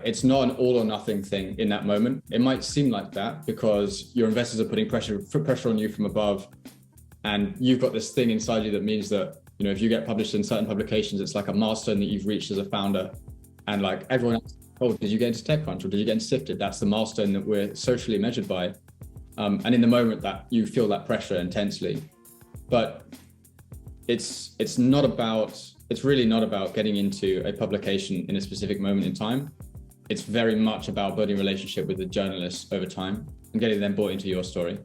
It's not an all or nothing thing in that moment. It might seem like that because your investors are putting pressure on you from above, and you've got this thing inside you that means that, if you get published in certain publications, it's like a milestone that you've reached as a founder. And like everyone else, oh, did you get into TechCrunch or did you get into Sifted? That's the milestone that we're socially measured by. And in the moment that you feel that pressure intensely, but it's really not about getting into a publication in a specific moment in time. It's very much about building a relationship with the journalists over time and getting them bought into your story.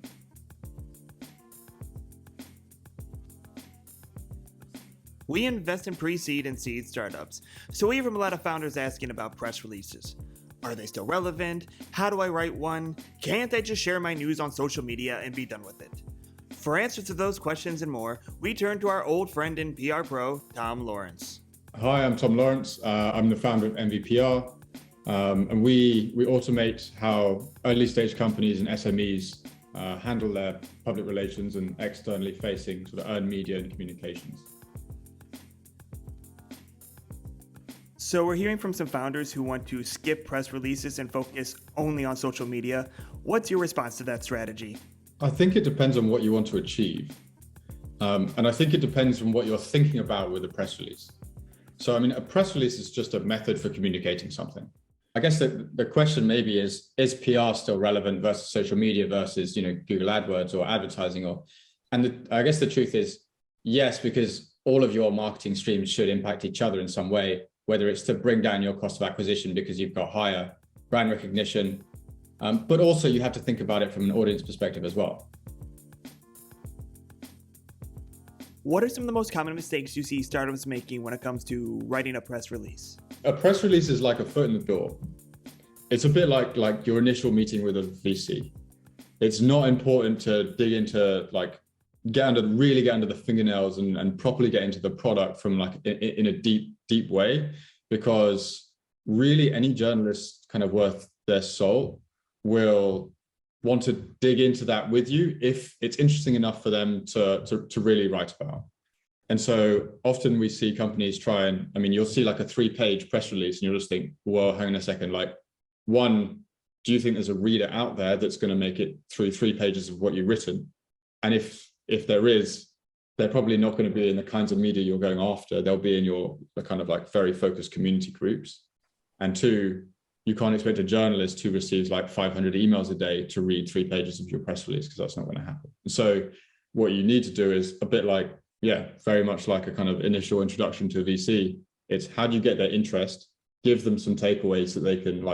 We invest in pre-seed and seed startups, so we hear from a lot of founders asking about press releases. Are they still relevant? How do I write one? Can't I just share my news on social media and be done with it? For answers to those questions and more, we turn to our old friend in PR Pro, Tom Lawrence. Hi, I'm Tom Lawrence. I'm the founder of MVPR, and we automate how early stage companies and SMEs handle their public relations and externally facing sort of earned media and communications. So we're hearing from some founders who want to skip press releases and focus only on social media. What's your response to that strategy? I think it depends on what you want to achieve. And I think it depends on what you're thinking about with a press release. So, a press release is just a method for communicating something. I guess the question maybe is PR still relevant versus social media versus, Google AdWords or advertising? I guess the truth is yes, because all of your marketing streams should impact each other in some way, whether it's to bring down your cost of acquisition because you've got higher brand recognition, but also you have to think about it from an audience perspective as well. What are some of the most common mistakes you see startups making when it comes to writing a press release? A press release is like a foot in the door. It's a bit like your initial meeting with a VC. It's not important to dig into really get under the fingernails and properly get into the product from in a deep way, because really any journalist kind of worth their salt will want to dig into that with you if it's interesting enough for them to really write about. And so often we see companies try and, you'll see like a 3-page press release and you'll just think, well, hang on a second, one, do you think there's a reader out there that's going to make it through 3 pages of what you've written? And if there is, they're probably not going to be in the kinds of media you're going after. They'll be in the kind of very focused community groups. And 2, you can't expect a journalist who receives 500 emails a day to read 3 pages of your press release, because that's not going to happen. So what you need to do is a bit very much like a kind of initial introduction to a VC. It's how do you get their interest, give them some takeaways that they can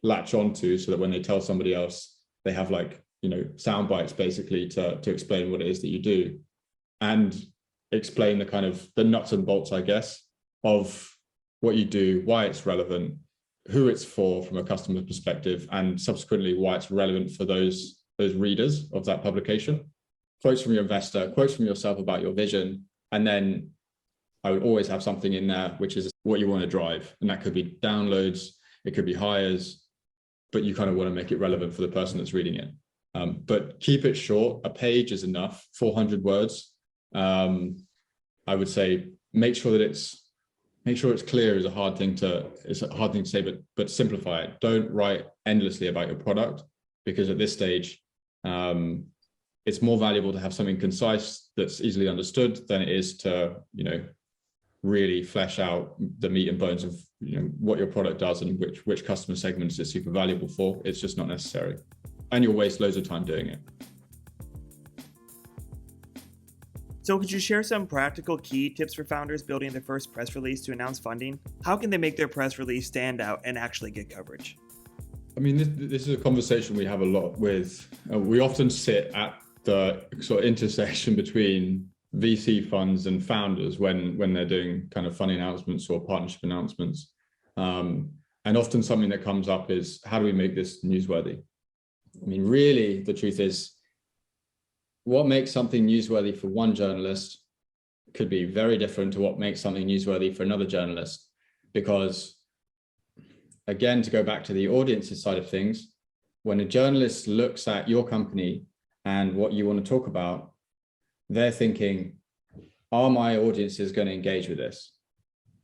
latch onto, so that when they tell somebody else, they have sound bites basically to explain what it is that you do, and explain the kind of the nuts and bolts, I guess, of what you do, why it's relevant, who it's for from a customer perspective, and subsequently why it's relevant for those readers of that publication. Quotes from your investor, quotes from yourself about your vision, and then I would always have something in there which is what you want to drive, and that could be downloads, it could be hires, but you kind of want to make it relevant for the person that's reading it. But keep it short. A page is enough, 400 words. I would say make sure it's clear is a hard thing to say, but simplify it. Don't write endlessly about your product, because at this stage, it's more valuable to have something concise that's easily understood than it is to, really flesh out the meat and bones of, what your product does and which customer segments it's super valuable for. It's just not necessary. And you'll waste loads of time doing it. So could you share some practical key tips for founders building their first press release to announce funding? How can they make their press release stand out and actually get coverage? This is a conversation we have a lot with. We often sit at the sort of intersection between VC funds and founders when they're doing kind of funding announcements or partnership announcements. And often something that comes up is, how do we make this newsworthy? Really, the truth is, what makes something newsworthy for one journalist could be very different to what makes something newsworthy for another journalist. Because, again, to go back to the audience's side of things, when a journalist looks at your company and what you want to talk about, they're thinking, are my audiences going to engage with this?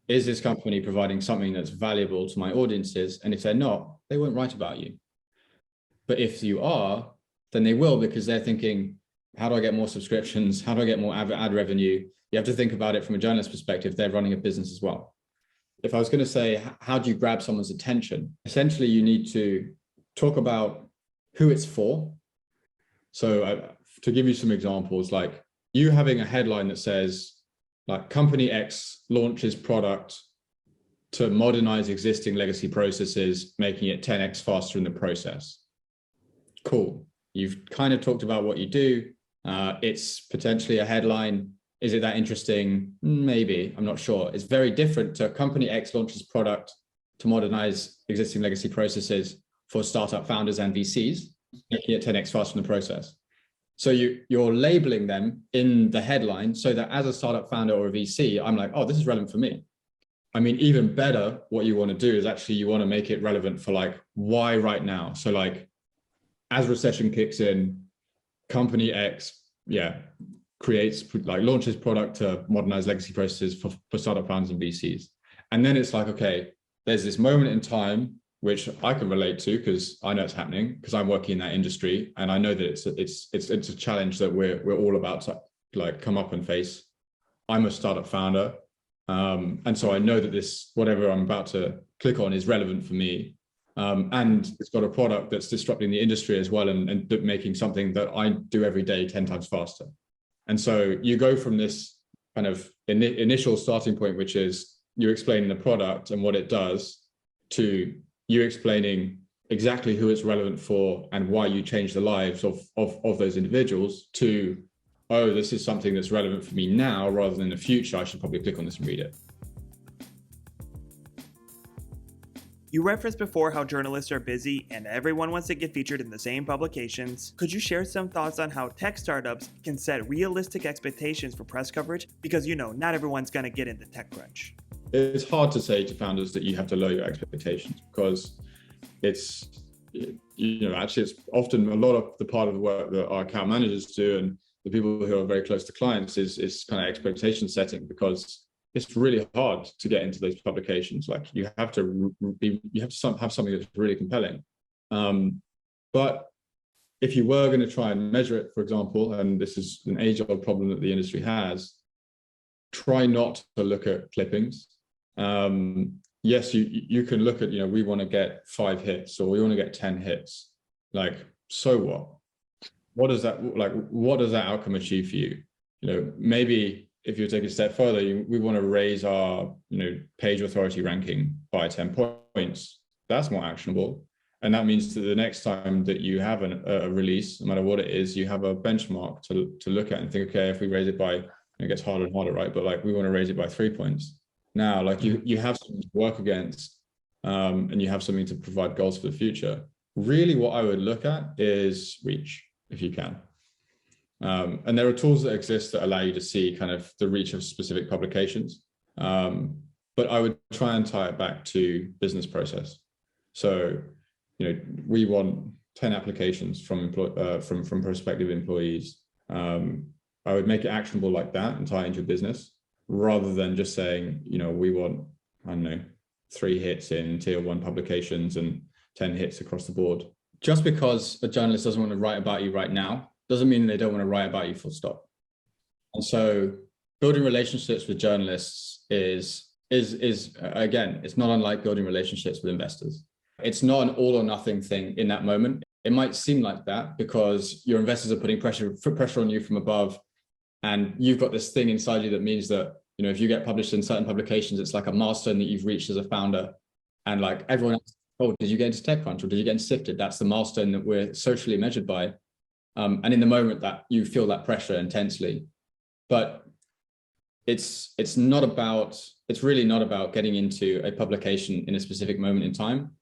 is this company providing something that's valuable to my audiences? And if they're not, they won't write about you. But if you are, then they will, because they're thinking, how do I get more subscriptions? How do I get more ad revenue? You have to think about it from a journalist perspective. They're running a business as well. If I was going to say, how do you grab someone's attention? Essentially, you need to talk about who it's for. So to give you some examples, like you having a headline that says, like, company X launches product to modernize existing legacy processes, making it 10x faster in the process. Cool. You've kind of talked about what you do. It's potentially a headline. Is it that interesting? Maybe, I'm not sure. It's very different to company X launches product to modernize existing legacy processes for startup founders and VCs, making it 10x faster in the process. So you're labeling them in the headline so that as a startup founder or a VC, I'm like, oh, this is relevant for me. I mean, even better, what you want to do is actually you want to make it relevant for like, why right now? So like, as recession kicks in, company X, launches product to modernize legacy processes for startup founders and VCs. And then it's like, okay, there's this moment in time which I can relate to because I know it's happening because I'm working in that industry, and I know that it's a challenge that we're all about to like come up and face. I'm a startup founder, and so I know that this whatever I'm about to click on is relevant for me, and it's got a product that's disrupting the industry as well, and making something that I do every day 10 times faster. And so you go from this kind of initial starting point, which is you explaining the product and what it does, to you explaining exactly who it's relevant for and why you change the lives of those individuals, to, oh, this is something that's relevant for me now rather than in the future. I should probably click on this and read it. You referenced before how journalists are busy and everyone wants to get featured in the same publications. Could you share some thoughts on how tech startups can set realistic expectations for press coverage? Because, not everyone's going to get into TechCrunch. It's hard to say to founders that you have to lower your expectations, because it's, actually it's often a lot of the part of the work that our account managers do and the people who are very close to clients is kind of expectation setting, because it's really hard to get into those publications. Like you have to have something that's really compelling. But if you were going to try and measure it, for example, and this is an age-old problem that the industry has, try not to look at clippings. Yes, you can look at, we want to get 5 hits or we want to get 10 hits. Like, so what? What does that outcome achieve for you? Maybe if you take a step further, we want to raise our, page authority ranking by 10 points. That's more actionable. And that means that the next time that you have a release, no matter what it is, you have a benchmark to look at and think, okay, if we raise it by, it gets harder and harder, right? But like, we want to raise it by 3 points. Now, like you have something to work against, and you have something to provide goals for the future. Really what I would look at is reach, if you can. And there are tools that exist that allow you to see kind of the reach of specific publications. But I would try and tie it back to business process. So, we want 10 applications from prospective employees. I would make it actionable like that and tie it into business, rather than just saying, we want, 3 hits in tier 1 publications and 10 hits across the board. Just because a journalist doesn't want to write about you right now doesn't mean they don't want to write about you, full stop. And so building relationships with journalists is again, it's not unlike building relationships with investors. It's not an all or nothing thing in that moment. It might seem like that because your investors are putting pressure on you from above, and you've got this thing inside you that means that, if you get published in certain publications, it's like a milestone that you've reached as a founder. And like everyone else, oh, did you get into TechCrunch or did you get into Sifted? That's the milestone that we're socially measured by. And in the moment that you feel that pressure intensely, but it's really not about getting into a publication in a specific moment in time.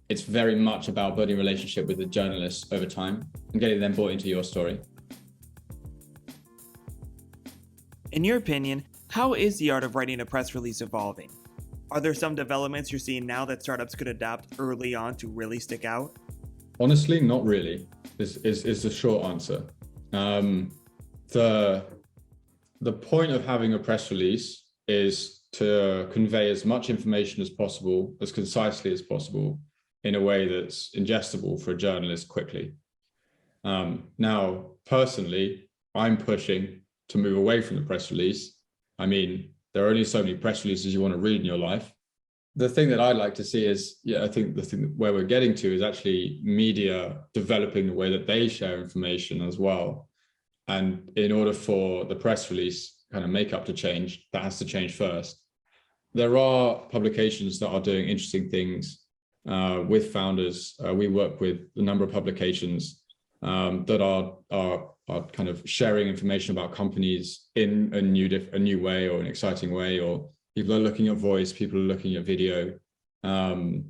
It's very much about building a relationship with the journalists over time and getting them bought into your story. In your opinion, how is the art of writing a press release evolving? Are there some developments you're seeing now that startups could adopt early on to really stick out? Honestly, not really, is the short answer. The point of having a press release is to convey as much information as possible, as concisely as possible, in a way that's ingestible for a journalist quickly. Now, personally, I'm pushing to move away from the press release. I mean, there are only so many press releases you want to read in your life. The thing that I'd like to see is, I think the thing where we're getting to is actually media developing the way that they share information as well. And in order for the press release kind of makeup to change, that has to change first. There are publications that are doing interesting things with founders. We work with a number of publications that are kind of sharing information about companies in a new way or an exciting way, or people are looking at voice, people are looking at video, kind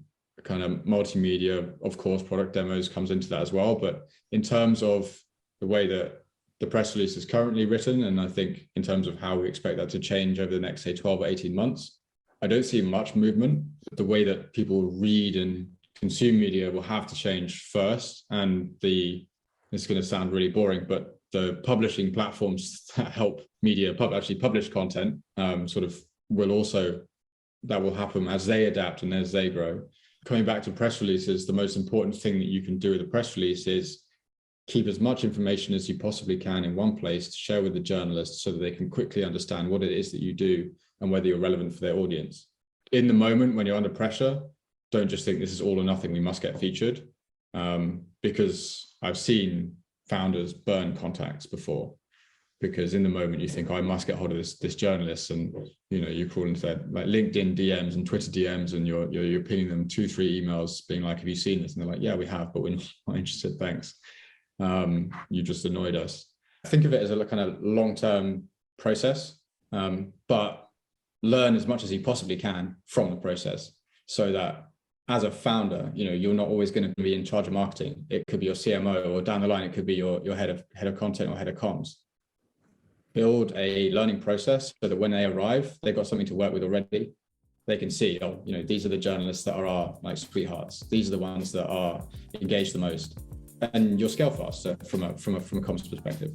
of multimedia. Of course, product demos comes into that as well. But in terms of the way that the press release is currently written, and I think in terms of how we expect that to change over the next, say, 12 or 18 months, I don't see much movement. The way that people read and consume media will have to change first. And it's going to sound really boring, but the publishing platforms that help media actually publish content that will happen as they adapt and as they grow. Coming back to press releases, the most important thing that you can do with a press release is keep as much information as you possibly can in one place to share with the journalists so that they can quickly understand what it is that you do and whether you're relevant for their audience. In the moment when you're under pressure, don't just think this is all or nothing, we must get featured. Because I've seen founders burn contacts before, because in the moment you think, I must get hold of this journalist, and you crawl into their like LinkedIn DMs and Twitter DMs, and you're pinging them 2-3 emails being like, have you seen this? And they're like, yeah, we have, but we're not interested, thanks. You just annoyed us. Think of it as a kind of long-term process, but learn as much as you possibly can from the process, so that as a founder, you're not always going to be in charge of marketing. It could be your CMO, or down the line, it could be your head of content or head of comms. Build a learning process so that when they arrive, they've got something to work with already. They can see, these are the journalists that are our like sweethearts. These are the ones that are engaged the most, and you'll scale faster from a comms perspective.